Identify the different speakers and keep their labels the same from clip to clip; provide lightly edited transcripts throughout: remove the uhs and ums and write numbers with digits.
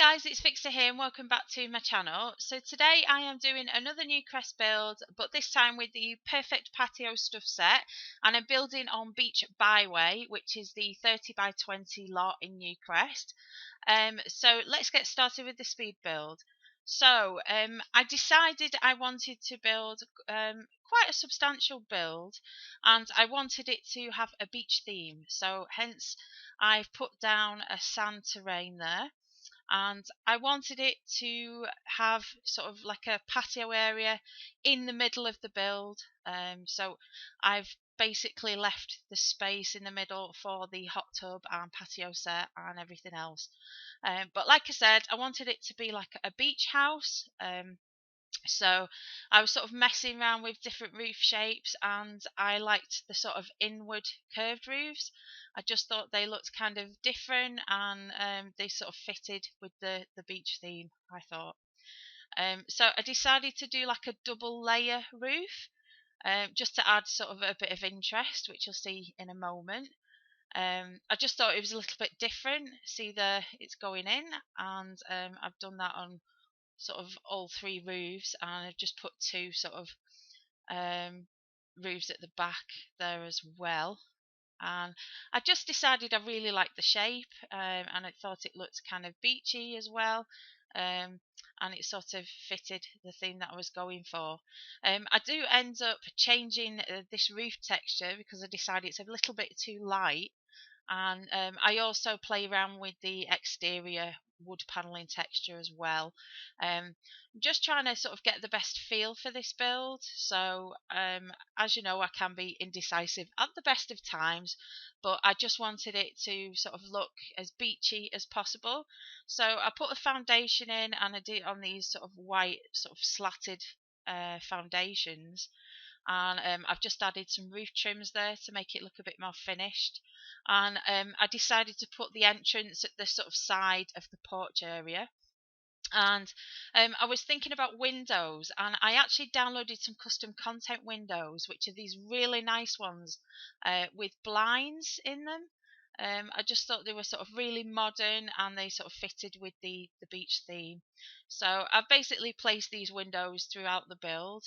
Speaker 1: guys, it's Vixer here and welcome back to my channel. So today I am doing another Newcrest build, but this time with the Perfect Patio Stuff set, and I'm building on Beach Byway, which is the 30 by 20 lot in Newcrest. So let's get started with the speed build. So I decided I wanted to build quite a substantial build, and I wanted it to have a beach theme. So hence I've put down a sand terrain there, and I wanted it to have sort of like a patio area in the middle of the build. So I've basically left the space in the middle for the hot tub and patio set and everything else. But like I said, I wanted it to be like a beach house. So I was sort of messing around with different roof shapes, and I liked the sort of inward curved roofs. I just thought they looked kind of different, and they sort of fitted with the beach theme, I thought. So I decided to do like a double layer roof, just to add sort of a bit of interest, which you'll see in a moment. I just thought it was a little bit different. See there, it's going in, and I've done that on sort of all three roofs, and I've just put two sort of roofs at the back there as well. And I just decided I really liked the shape, and I thought it looked kind of beachy as well. And it sort of fitted the theme that I was going for. I do end up changing this roof texture because I decided it's a little bit too light, and I also play around with the exterior wood paneling texture as well. I'm just trying to sort of get the best feel for this build. So as you know, I can be indecisive at the best of times, but I just wanted it to sort of look as beachy as possible. So I put a foundation in, and I did it on these sort of white sort of slatted foundations, and I've just added some roof trims there to make it look a bit more finished. And I decided to put the entrance at the sort of side of the porch area. And I was thinking about windows, and I actually downloaded some custom content windows, which are these really nice ones with blinds in them. I just thought they were sort of really modern, and they sort of fitted with the beach theme. So I've basically placed these windows throughout the build.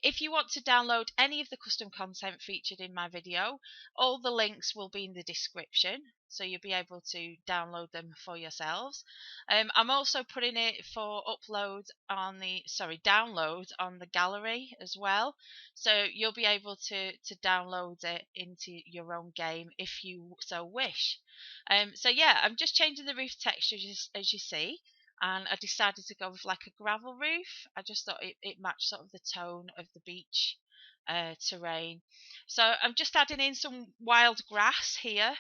Speaker 1: If you want to download any of the custom content featured in my video, all the links will be in the description, so you'll be able to download them for yourselves. I'm also putting it for download on the gallery as well, so you'll be able to download it into your own game if you so wish. So yeah, I'm just changing the roof texture as you see, and I decided to go with like a gravel roof. I just thought it matched sort of the tone of the beach terrain. So I'm just adding in some wild grass here,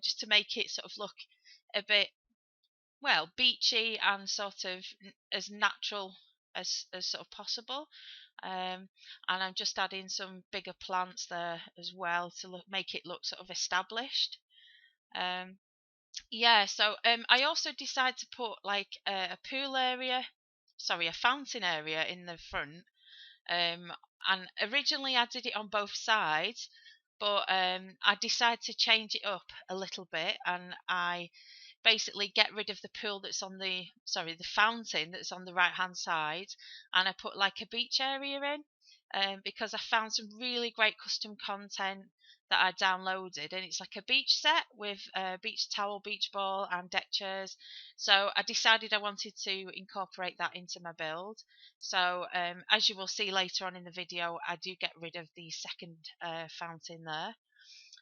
Speaker 1: just to make it sort of look a bit, well, beachy and sort of as natural as sort of possible. And I'm just adding some bigger plants there as well to make it look sort of established. Um, yeah, so I also decided to put like a pool area, sorry, a fountain area in the front. And originally I did it on both sides, but I decided to change it up a little bit, and I basically get rid of the pool that's on the fountain that's on the right hand side, and I put like a beach area in, because I found some really great custom content that I downloaded, and it's like a beach set with a beach towel, beach ball, and deck chairs. So I decided I wanted to incorporate that into my build. So as you will see later on in the video, I do get rid of the second fountain there.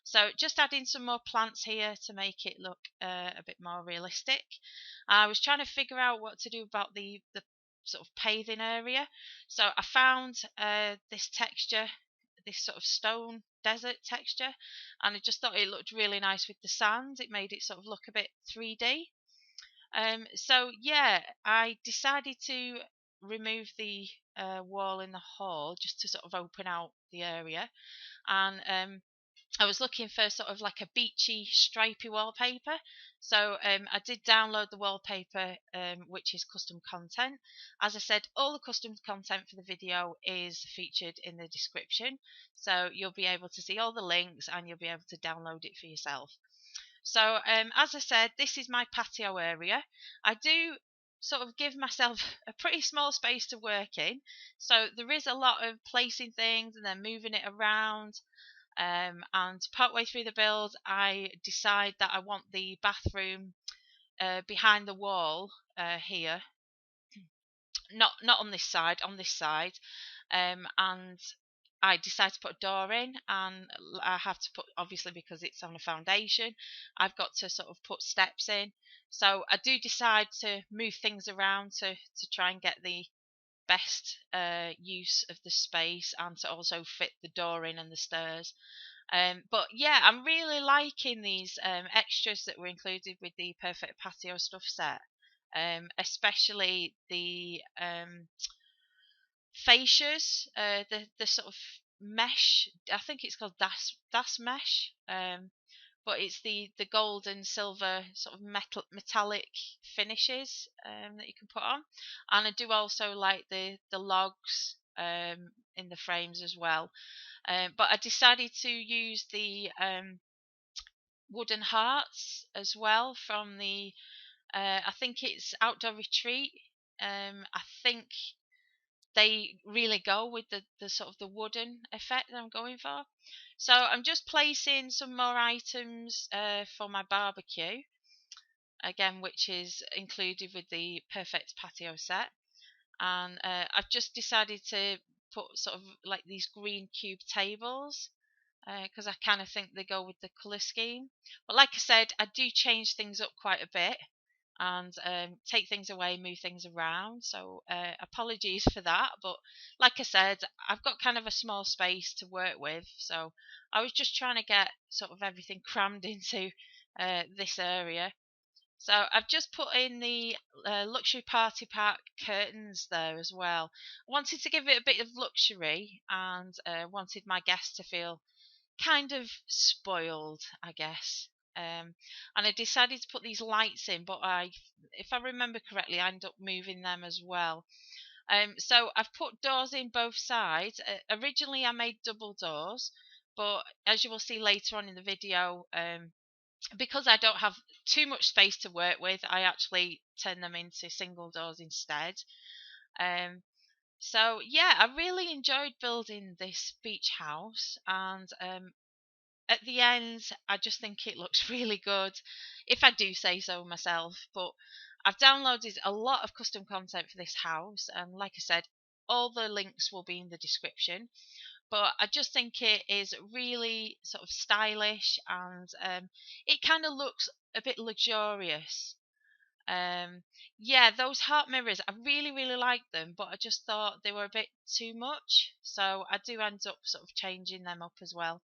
Speaker 1: So just adding some more plants here to make it look a bit more realistic. I was trying to figure out what to do about the sort of paving area. So I found this texture, this sort of stone desert texture, and I just thought it looked really nice with the sand. It made it sort of look a bit 3D. So yeah, I decided to remove the wall in the hall just to sort of open out the area, and I was looking for sort of like a beachy, stripy wallpaper. So I did download the wallpaper, which is custom content. As I said, all the custom content for the video is featured in the description. So you'll be able to see all the links, and you'll be able to download it for yourself. So as I said, this is my patio area. I do sort of give myself a pretty small space to work in, so there is a lot of placing things and then moving it around. And partway through the build, I decide that I want the bathroom behind the wall here, not on this side, on this side. And I decide to put a door in, and I have to put, obviously because it's on a foundation, I've got to sort of put steps in. So I do decide to move things around to try and get the best use of the space, and to also fit the door in and the stairs. But yeah, I'm really liking these extras that were included with the Perfect Patio Stuff set. Especially the fascias, the sort of mesh. I think it's called das mesh. But it's the gold and silver sort of metallic finishes that you can put on, and I do also like the logs in the frames as well. But I decided to use the wooden hearts as well from the I think it's Outdoor Retreat. I think they really go with the sort of the wooden effect that I'm going for. So I'm just placing some more items for my barbecue, again, which is included with the Perfect Patio set. And I've just decided to put sort of like these green cube tables because I kind of think they go with the colour scheme. But like I said, I do change things up quite a bit, and take things away, move things around. So apologies for that. But like I said, I've got kind of a small space to work with. So I was just trying to get sort of everything crammed into this area. So I've just put in the luxury party pack curtains there as well. Wanted to give it a bit of luxury, and wanted my guests to feel kind of spoiled, I guess. And I decided to put these lights in, but if I remember correctly, I ended up moving them as well. So I've put doors in both sides. Originally, I made double doors, but as you will see later on in the video, because I don't have too much space to work with, I actually turn them into single doors instead. Um, so yeah, I really enjoyed building this beach house, and at the end, I just think it looks really good, if I do say so myself. But I've downloaded a lot of custom content for this house, and like I said, all the links will be in the description. But I just think it is really sort of stylish, and it kind of looks a bit luxurious. Um, yeah, those heart mirrors, I really, really like them, but I just thought they were a bit too much. So I do end up sort of changing them up as well.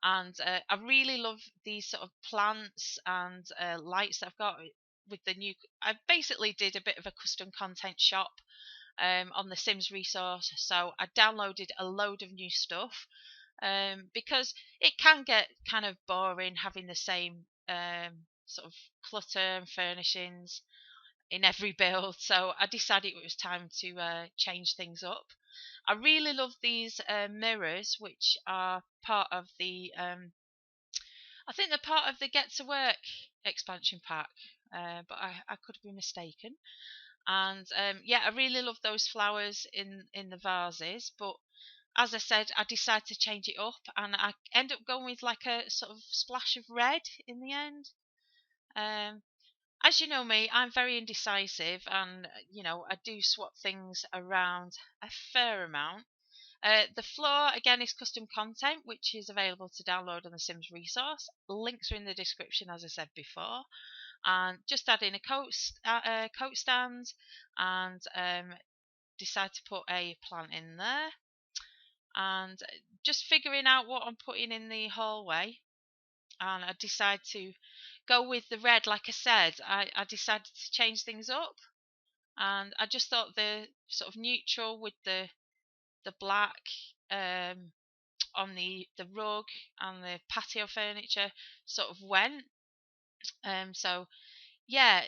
Speaker 1: And I really love these sort of plants and lights that I've got with the new. I basically did a bit of a custom content shop on the Sims resource, so I downloaded a load of new stuff because it can get kind of boring having the same sort of clutter and furnishings in every build. So I decided it was time to change things up. I really love these mirrors, which are part of the I think they're part of the Get to Work expansion pack, but I could be mistaken. And yeah, I really love those flowers in the vases. But as I said, I decided to change it up, and I end up going with like a sort of splash of red in the end. Um, as you know me, I'm very indecisive, and I do swap things around a fair amount. The floor again is custom content, which is available to download on the Sims resource. Links are in the description, as I said before. And just add in a coat stand, and decide to put a plant in there. And just figuring out what I'm putting in the hallway. And I decide to go with the red. Like I said, I decided to change things up, and I just thought the sort of neutral with the black on the rug and the patio furniture sort of went. So yeah,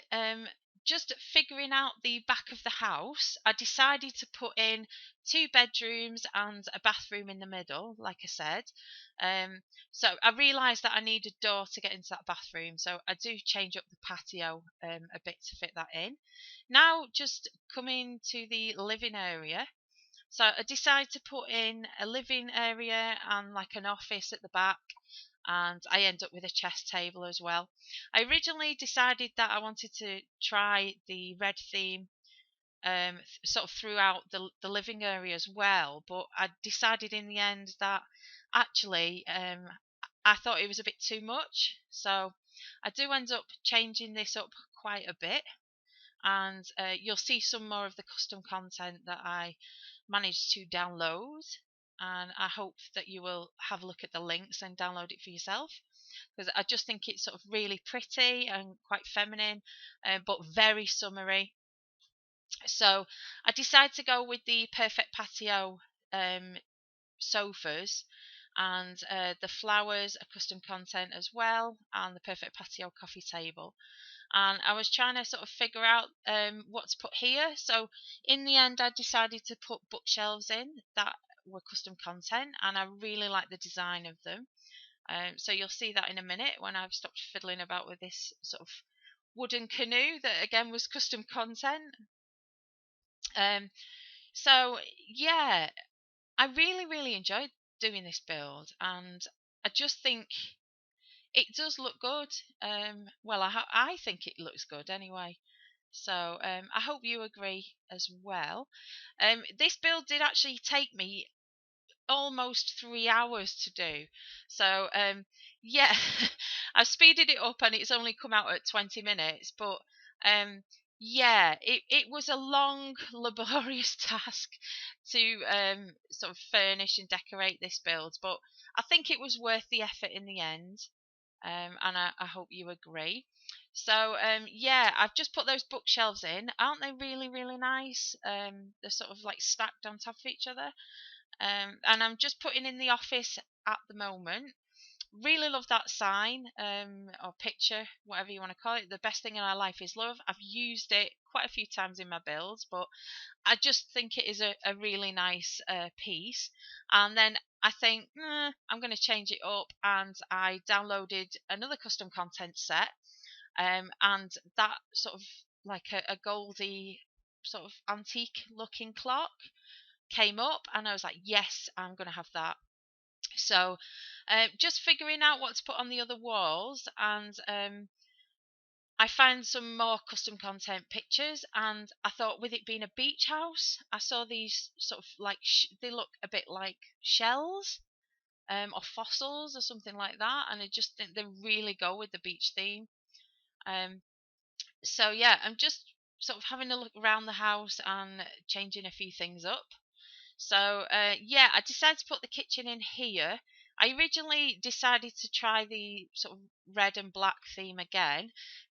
Speaker 1: just figuring out the back of the house, I decided to put in 2 bedrooms and a bathroom in the middle, like I said. Um, so I realised that I need a door to get into that bathroom, so I do change up the patio a bit to fit that in. Now, just coming to the living area. So I decided to put in a living area and like an office at the back, and I end up with a chess table as well. I originally decided that I wanted to try the red theme sort of throughout the living area as well, but I decided in the end that actually I thought it was a bit too much. So I do end up changing this up quite a bit, and you'll see some more of the custom content that I managed to download. And I hope that you will have a look at the links and download it for yourself, because I just think it's sort of really pretty and quite feminine, but very summery. So I decided to go with the Perfect Patio um, sofas, and the flowers are custom content as well, and the Perfect Patio coffee table. And I was trying to sort of figure out what to put here. So in the end, I decided to put bookshelves in that were custom content, and I really like the design of them. So you'll see that in a minute when I've stopped fiddling about with this sort of wooden canoe that again was custom content. Um, so yeah, I really, really enjoyed doing this build, and I just think it does look good. Well, I think it looks good anyway. So I hope you agree as well. This build did actually take me almost 3 hours to do. So yeah, I've speeded it up and it's only come out at 20 minutes. But um, yeah, it was a long, laborious task to sort of furnish and decorate this build. But I think it was worth the effort in the end. And I hope you agree. So yeah, I've just put those bookshelves in. Aren't they really, really nice? They're sort of like stacked on top of each other. And I'm just putting in the office at the moment. Really love that sign or picture, whatever you want to call it. The best thing in our life is love. I've used it quite a few times in my builds, but I just think it is a really nice piece. And then I think I'm going to change it up, and I downloaded another custom content set, and that sort of like a goldy sort of antique looking clock came up, and I was like, yes, I'm going to have that. So just figuring out what to put on the other walls, and I found some more custom content pictures, and I thought with it being a beach house, I saw these sort of like they look a bit like shells or fossils or something like that, and I just think they really go with the beach theme. Um, so yeah, I'm just sort of having a look around the house and changing a few things up. So yeah, I decided to put the kitchen in here. I originally decided to try the sort of red and black theme again.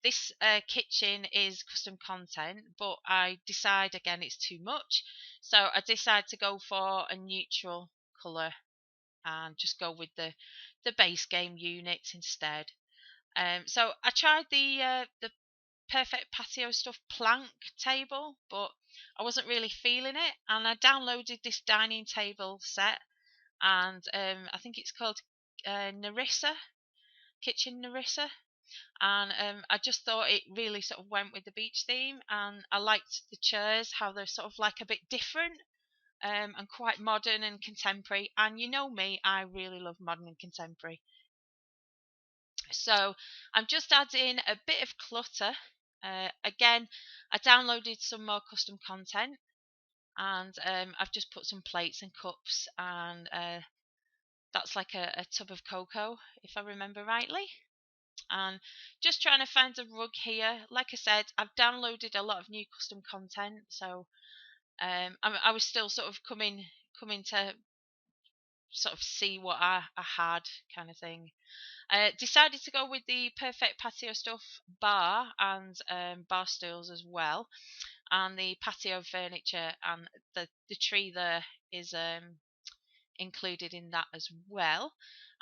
Speaker 1: This kitchen is custom content, but I decide again it's too much. So I decided to go for a neutral colour and just go with the base game units instead. So I tried the Perfect Patio Stuff plank table, but I wasn't really feeling it. And I downloaded this dining table set, and I think it's called Narissa, Kitchen Narissa. And I just thought it really sort of went with the beach theme, and I liked the chairs, how they're sort of like a bit different. And quite modern and contemporary. And you know me, I really love modern and contemporary. So I'm just adding a bit of clutter. Again, I downloaded some more custom content, and I've just put some plates and cups, and that's like a tub of cocoa, if I remember rightly. And just trying to find a rug here. Like I said, I've downloaded a lot of new custom content, so I was still sort of coming to sort of see what I had, kind of thing. Decided to go with the Perfect Patio Stuff bar and bar stools as well, and the patio furniture, and the tree there is included in that as well.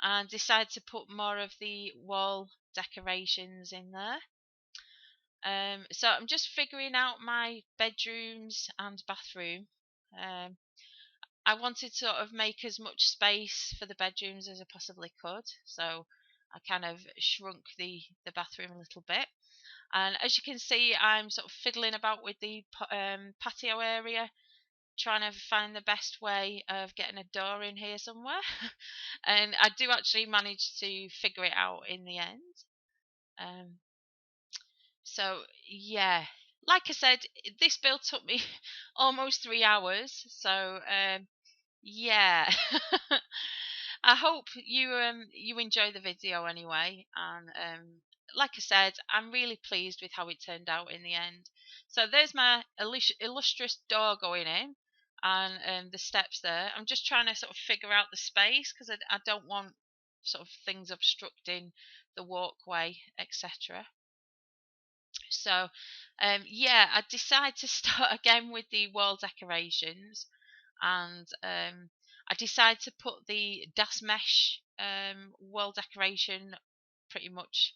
Speaker 1: And decided to put more of the wall decorations in there. So I'm just figuring out my bedrooms and bathroom. Um, I wanted to sort of make as much space for the bedrooms as I possibly could. So I kind of shrunk the bathroom a little bit. And as you can see, I'm sort of fiddling about with the patio area, trying to find the best way of getting a door in here somewhere. And I do actually manage to figure it out in the end. Um, so yeah, like I said, this build took me almost 3 hours. So yeah. I hope you enjoy the video anyway, and like I said, I'm really pleased with how it turned out in the end. So there's my illustrious door going in, and the steps there. I'm just trying to sort of figure out the space because I don't want sort of things obstructing the walkway, etc. So yeah, I decided to start again with the wall decorations, and I decided to put the Das Mesh wall decoration pretty much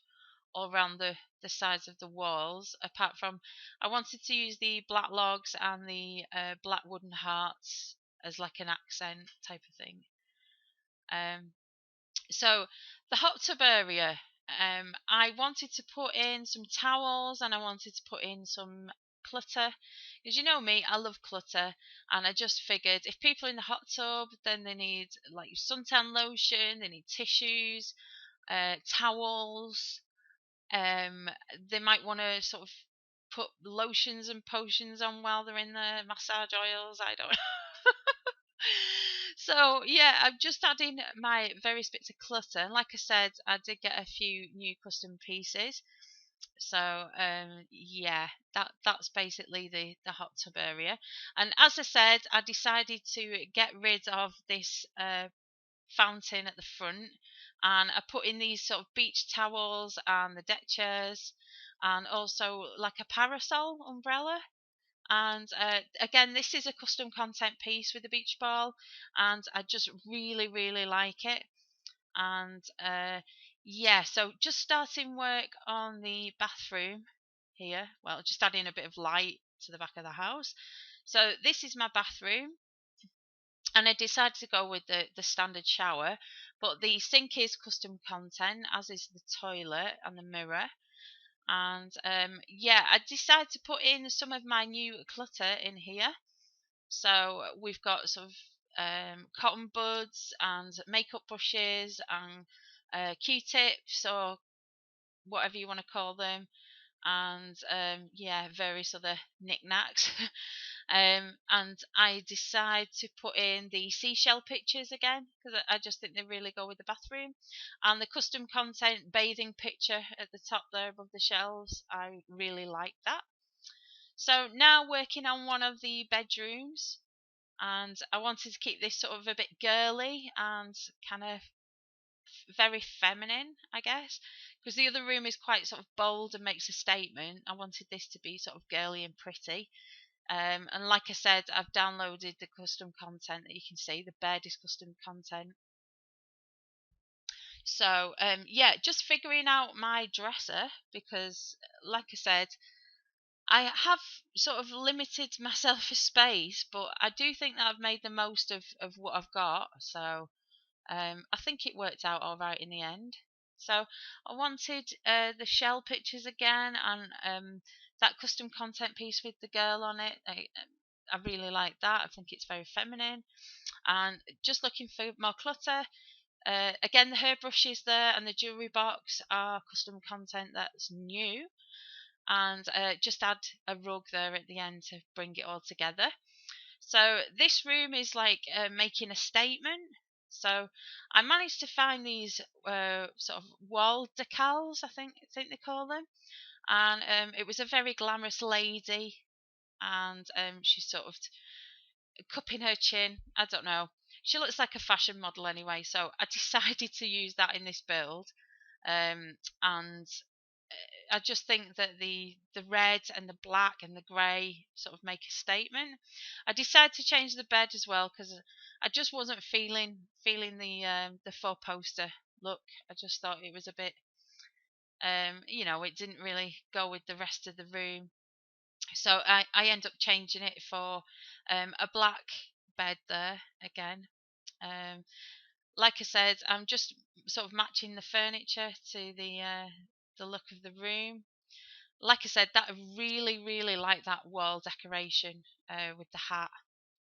Speaker 1: all around the sides of the walls. Apart from, I wanted to use the black logs and the black wooden hearts as like an accent type of thing. Um, so the hot tub area, I wanted to put in some towels and I wanted to put in some clutter. Because you know me, I love clutter, and I just figured if people are in the hot tub, then they need like suntan lotion, they need tissues, towels. Um, they might want to sort of put lotions and potions on while they're in the massage oils. I don't know. So yeah, I'm just adding my various bits of clutter. And like I said, I did get a few new custom pieces. So yeah, that's basically the hot tub area. And as I said, I decided to get rid of this fountain at the front, and I put in these sort of beach towels and the deck chairs, and also like a parasol umbrella. And again, this is a custom content piece with the beach ball, and I just really like it. And yeah, so just starting work on the bathroom here. Well, just adding a bit of light to the back of the house. So this is my bathroom, and I decided to go with the standard shower, but the sink is custom content, as is the toilet and the mirror. And yeah, I decided to put in some of my new clutter in here. So we've got sort of cotton buds and makeup brushes and Q-tips or whatever you want to call them, and yeah, various other knickknacks. And I decide to put in the seashell pictures again because I just think they really go with the bathroom, and the custom content bathing picture at the top there above the shelves. I really like that. So now working on one of the bedrooms, and I wanted to keep this sort of a bit girly and kind of very feminine, I guess, because the other room is quite sort of bold and makes a statement. I wanted this to be sort of girly and pretty. And like I said, I've downloaded the custom content that you can see. The bed is custom content. So yeah, just figuring out my dresser because, like I said, I have sort of limited myself for space, but I do think that I've made the most of what I've got. So I think it worked out all right in the end. So I wanted the shell pictures again, and that custom content piece with the girl on it. I really like that. I think it's very feminine. And just looking for more clutter. Again, the hairbrushes there and the jewellery box are custom content that's new. And just add a rug there at the end to bring it all together. So this room is like making a statement. So I managed to find these sort of wall decals, I think they call them, and it was a very glamorous lady, and she's sort of cupping her chin. I don't know. She looks like a fashion model anyway, so I decided to use that in this build. And I just think that the red and the black and the grey sort of make a statement. I decided to change the bed as well because I just wasn't feeling the four poster look. I just thought it was a bit You know, it didn't really go with the rest of the room. So I end up changing it for a black bed there again. Um, like I said, I'm just sort of matching the furniture to the look of the room. Like I said, that I really like that wall decoration with the hat,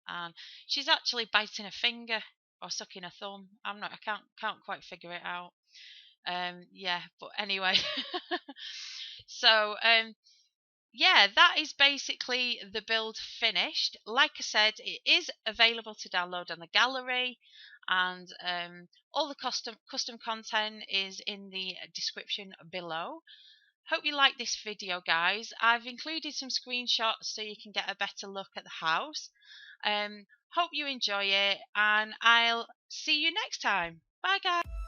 Speaker 1: and she's actually biting a finger or sucking a thumb. I can't quite figure it out. Yeah, but anyway, so yeah, that is basically the build finished. Like I said, it is available to download on the gallery, and all the custom content is in the description below. Hope you like this video, guys. I've included some screenshots so you can get a better look at the house. Hope you enjoy it, and I'll see you next time. Bye, guys.